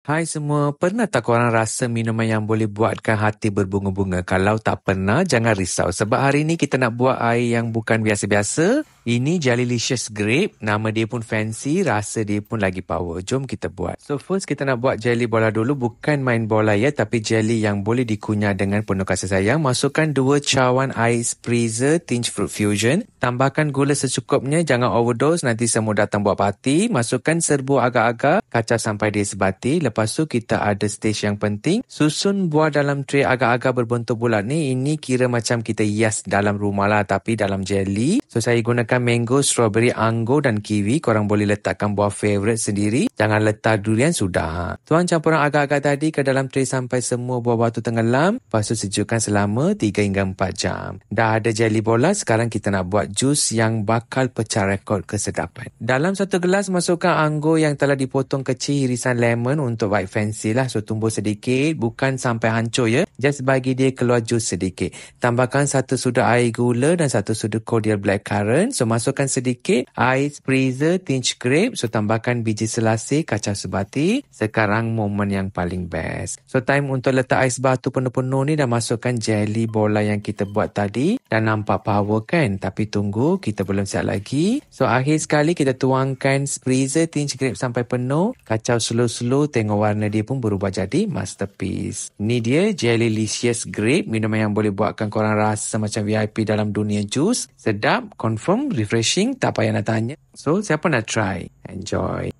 Hai semua, pernah tak korang rasa minuman yang boleh buatkan hati berbunga-bunga? Kalau tak pernah, jangan risau. Sebab hari ni kita nak buat air yang bukan biasa-biasa. Ini Jellylicious Grape. Nama dia pun fancy, rasa dia pun lagi power. Jom kita buat. So first kita nak buat jelly bola dulu. Bukan main bola ya, tapi jelly yang boleh dikunyah dengan penuh kasih sayang. Masukkan 2 cawan air spritzer Tinge Fruit Fusion. Tambahkan gula secukupnya, jangan overdose, nanti semua datang buat parti. Masukkan serbu agar-agar, kacau sampai dia sebati. Lepas tu kita ada stage yang penting. Susun buah dalam tray agar-agar berbentuk bulat ni. Ini kira macam kita hias dalam rumah lah, tapi dalam jelly. So saya gunakan mango, strawberry, anggur dan kiwi. Korang boleh letakkan buah favourite sendiri. Jangan letak durian, sudah. Tuang campuran agar-agar tadi ke dalam tray sampai semua buah-buah tu tenggelam. Lepas tu sejukkan selama 3 hingga 4 jam. Dah ada jelly bola, sekarang kita nak buat jus yang bakal pecah rekod kesedapan. Dalam 1 gelas masukkan anggur yang telah dipotong kecil, irisan lemon untuk vibe fancy lah. So tumbuk sedikit, bukan sampai hancur ya. Just bagi dia keluar jus sedikit. Tambahkan 1 sudu air gula dan 1 sudu cordial blackcurrant. So masukkan sedikit air spritzer Tinge Grape. So tambahkan biji selasih, kacau sebati. Sekarang momen yang paling best. So time untuk letak ais batu penuh-penuh ni, dan masukkan jelly bola yang kita buat tadi. Dan nampak power kan? Tapi tunggu, kita belum siap lagi. So akhir sekali kita tuangkan spritzer Tinge Grape sampai penuh. Kacau slow-slow, tengok warna dia pun berubah jadi masterpiece. Ni dia Jellylicious Grape, minuman yang boleh buatkan korang rasa macam VIP dalam dunia jus. Sedap, confirm, refreshing, tak payah nak tanya. So siapa nak try? Enjoy.